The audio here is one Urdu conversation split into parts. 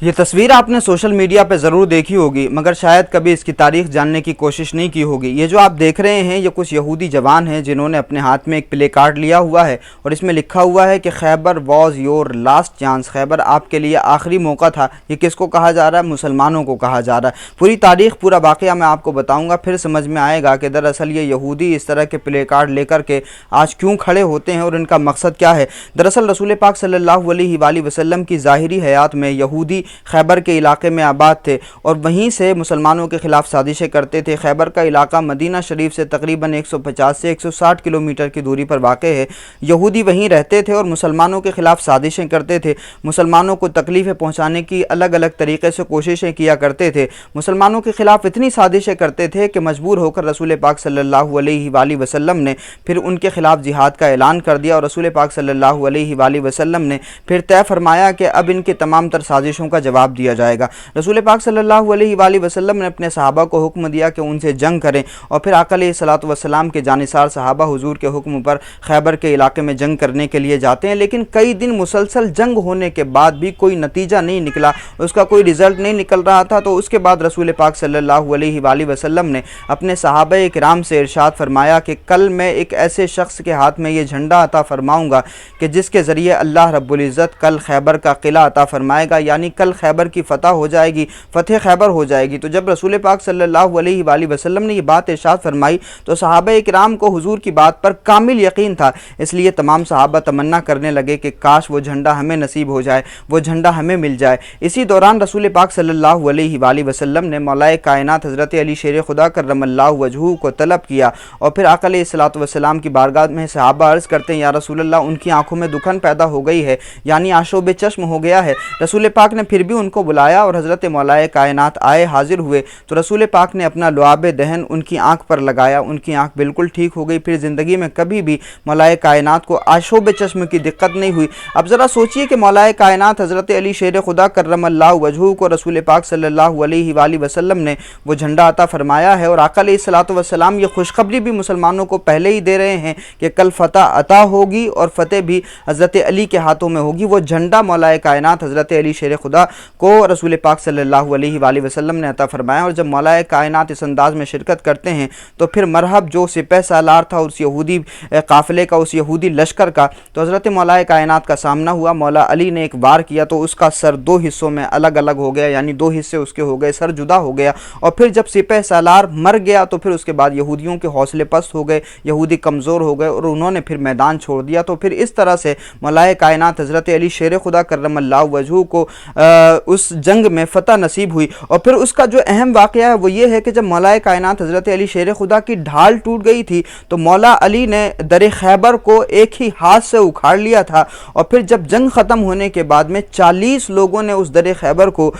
یہ تصویر آپ نے سوشل میڈیا پہ ضرور دیکھی ہوگی، مگر شاید کبھی اس کی تاریخ جاننے کی کوشش نہیں کی ہوگی۔ یہ جو آپ دیکھ رہے ہیں یہ کچھ یہودی جوان ہیں جنہوں نے اپنے ہاتھ میں ایک پلے کارڈ لیا ہوا ہے اور اس میں لکھا ہوا ہے کہ خیبر واز یور لاسٹ چانس، خیبر آپ کے لیے آخری موقع تھا۔ یہ کس کو کہا جا رہا ہے؟ مسلمانوں کو کہا جا رہا ہے۔ پوری تاریخ، پورا واقعہ میں آپ کو بتاؤں گا، پھر سمجھ میں آئے گا کہ دراصل یہ یہودی اس طرح کے پلے کارڈ لے کر کے آج کیوں کھڑے ہوتے ہیں اور ان کا مقصد کیا ہے۔ دراصل رسول پاک صلی اللہ علیہ وآلہ وسلم کی ظاہری حیات میں یہودی خیبر کے علاقے میں آباد تھے اور وہیں سے مسلمانوں کے خلاف سازشیں کرتے تھے۔ خیبر کا علاقہ مدینہ شریف سے تقریباً 150 سے 160 کلومیٹر کی دوری پر واقع ہے۔ یہودی وہیں رہتے تھے اور مسلمانوں کے خلاف سازشیں کرتے تھے، مسلمانوں کو تکلیفیں پہنچانے کی الگ الگ طریقے سے کوششیں کیا کرتے تھے، مسلمانوں کے خلاف اتنی سازشیں کرتے تھے کہ مجبور ہو کر رسول پاک صلی اللہ علیہ وآلہ وسلم نے پھر ان کے خلاف جہاد کا اعلان کر دیا اور رسول پاک صلی اللہ علیہ وآلہ وسلم نے پھر طے فرمایا کہ اب ان کی تمام تر سازشوں کا جواب دیا جائے گا۔ رسول پاک صلی اللہ علیہ وآلہ وسلم نے اپنے صحابہ کو حکم دیا کہ ان سے جنگ کریں اور پھر آقا علیہ الصلوۃ والسلام کے جانثار صحابہ حضور کے حکم پر خیبر کے علاقے میں جنگ کرنے کے لیے جاتے ہیں، لیکن کئی دن مسلسل جنگ ہونے کے بعد بھی کوئی نتیجہ نہیں نکلا، اس کا کوئی رزلٹ نہیں نکل رہا تھا۔ تو اس کے بعد رسول پاک صلی اللہ علیہ وآلہ وسلم نے اپنے صحابہ کرام سے ارشاد فرمایا کہ کل میں ایک ایسے شخص کے ہاتھ میں یہ جھنڈا عطا فرماؤں گا کہ جس کے ذریعے اللہ رب العزت کل خیبر کا قلعہ عطا فرمائے گا، یعنی کل خیبر کی فتح ہو جائے گی، فتح خیبر ہو جائے گی۔ تو جب رسول پاک صلی اللہ علیہ وآلہ وسلم نے یہ بات ارشاد فرمائی تو صحابہ کرام کو حضور کی بات پر کامل یقین تھا، اس لیے تمام صحابہ تمنا کرنے لگے کہ کاش وہ جھنڈا ہمیں نصیب ہو جائے، وہ جھنڈا ہمیں مل جائے۔ اسی دوران رسول پاک صلی اللہ علیہ وآلہ وسلم نے مولا کائنات حضرت علی شیر خدا کرم اللہ وجہہ کو طلب کیا اور پھر آقا علیہ الصلوۃ والسلام کی بارگاہ میں صحابہ عرض کرتے ہیں یا رسول اللہ ان کی آنکھوں میں دکھن پیدا ہو گئی ہے، یعنی آشوب چشم ہو گیا ہے۔ رسول پاک نے پھر بھی ان کو بلایا اور حضرت مولا کائنات آئے، حاضر ہوئے تو رسول پاک نے اپنا لعاب دہن ان کی آنکھ پر لگایا، ان کی آنکھ بالکل ٹھیک ہو گئی، پھر زندگی میں کبھی بھی مولا کائنات کو آشوب چشم کی دقت نہیں ہوئی۔ اب ذرا سوچئے کہ مولا کائنات حضرت علی شیر خدا کرم اللہ وجہہ کو رسول پاک صلی اللہ علیہ وآلہ وسلم نے وہ جھنڈا عطا فرمایا ہے اور آقا علیہ الصلوۃ والسلام یہ خوشخبری بھی مسلمانوں کو پہلے ہی دے رہے ہیں کہ کل فتح عطا ہوگی اور فتح بھی حضرت علی کے ہاتھوں میں ہوگی۔ وہ جھنڈا مولا کائنات حضرت علی شیر خدا کو رسول پاک صلی اللہ علیہ وآلہ وسلم نے عطا فرمایا، اور جب مولا کائنات اس انداز میں شرکت کرتے ہیں تو پھر مرحب جو سپہ سالار تھا اس یہودی قافلے کا، اس یہودی لشکر کا، تو حضرت مولا کائنات کا سامنا ہوا۔ مولا علی نے ایک وار کیا تو اس کا سر دو حصوں میں الگ الگ ہو گیا، یعنی دو حصے اس کے ہو گئے، سر جدا ہو گیا، اور پھر جب سپہ سالار مر گیا تو پھر اس کے بعد یہودیوں کے حوصلے پست ہو گئے، یہودی کمزور ہو گئے اور انہوں نے پھر میدان چھوڑ دیا۔ تو پھر اس طرح سے مولا کائنات حضرت علی شیر خدا کرم اللہ وجہہ کو اس جنگ میں فتح نصیب ہوئی۔ اور پھر اس کا جو اہم واقعہ ہے وہ یہ ہے کہ جب مولا کائنات حضرت علی شیر خدا کی ڈھال ٹوٹ گئی تھی تو مولا علی نے در خیبر کو ایک ہی ہاتھ سے اکھاڑ لیا تھا، اور پھر جب جنگ ختم ہونے کے بعد میں 40 لوگوں نے اس در خیبر کو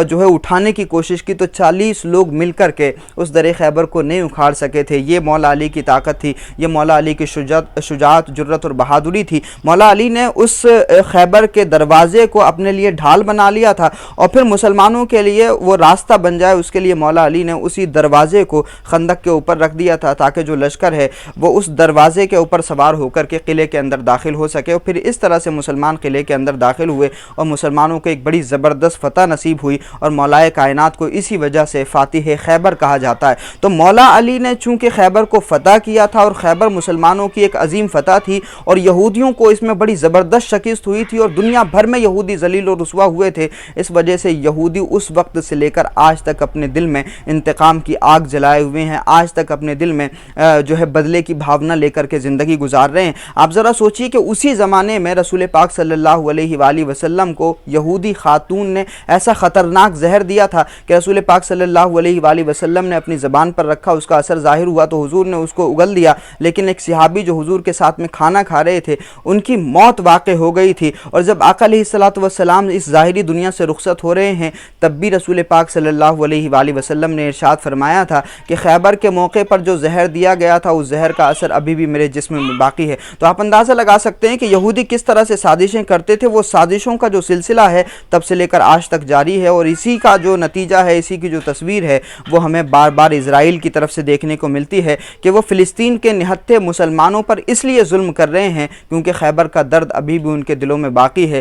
جو ہے اٹھانے کی کوشش کی تو 40 لوگ مل کر کے اس در خیبر کو نہیں اکھاڑ سکے تھے۔ یہ مولا علی کی طاقت تھی، یہ مولا علی کی شجاعت، جرأت اور بہادری تھی۔ مولا علی نے اس خیبر کے دروازے کو اپنے لیے ڈھال بنا لیا تھا اور پھر مسلمانوں کے لیے وہ راستہ بن جائے اس کے لیے مولا علی نے اسی دروازے کو خندق کے اوپر رکھ دیا تھا تاکہ جو لشکر ہے وہ اس دروازے کے اوپر سوار ہو کر کے قلعے کے اندر داخل ہو سکے، اور پھر اس طرح سے مسلمان قلعے کے اندر داخل ہوئے اور مسلمانوں کو ایک بڑی زبردست فتح نصیب ہوئی، اور مولا کائنات کو اسی وجہ سے فاتح خیبر کہا جاتا ہے۔ تو مولا علی نے چونکہ خیبر کو فتح کیا تھا اور خیبر مسلمانوں کی ایک عظیم فتح تھی اور یہودیوں کو اس میں بڑی زبردست شکست ہوئی تھی اور دنیا بھر میں یہودی ذلیل و رسوا ہوئے تھے، اس وجہ سے یہودی اس وقت سے لے کر آج تک اپنے دل میں انتقام کی آگ جلائے ہوئے ہیں، آج تک اپنے دل میں جو ہے بدلے کی بھاونا لے کر کے زندگی گزار رہے ہیں۔ آپ ذرا سوچئے کہ اسی زمانے میں رسول پاک صلی اللہ علیہ وآلہ وسلم کو یہودی خاتون نے ایسا خطرناک زہر دیا تھا کہ رسول پاک صلی اللہ علیہ وآلہ وسلم نے اپنی زبان پر رکھا، اس کا اثر ظاہر ہوا تو حضور نے اس کو اگل دیا، لیکن ایک صحابی جو حضور کے ساتھ میں کھانا کھا رہے تھے ان کی موت واقع ہو گئی تھی، اور جب آقا علیہ الصلوۃ والسلام اس ظاہری دنیا سے رخصت ہو رہے ہیں تب بھی رسول پاک صلی اللہ علیہ وآلہ وسلم نے ارشاد فرمایا تھا کہ خیبر کے موقع پر جو زہر دیا گیا تھا اس زہر کا اثر ابھی بھی میرے جسم میں باقی ہے۔ تو آپ اندازہ لگا سکتے ہیں کہ یہودی کس طرح سے سازشیں کرتے تھے، وہ سازشوں کا جو سلسلہ ہے تب سے لے کر آج تک جاری ہے، اور اسی کا جو نتیجہ ہے، اسی کی جو تصویر ہے وہ ہمیں بار بار اسرائیل کی طرف سے دیکھنے کو ملتی ہے کہ وہ فلسطین کے نہتے مسلمانوں پر اس لیے ظلم کر رہے ہیں کیونکہ خیبر کا درد ابھی بھی ان کے دلوں میں باقی ہے،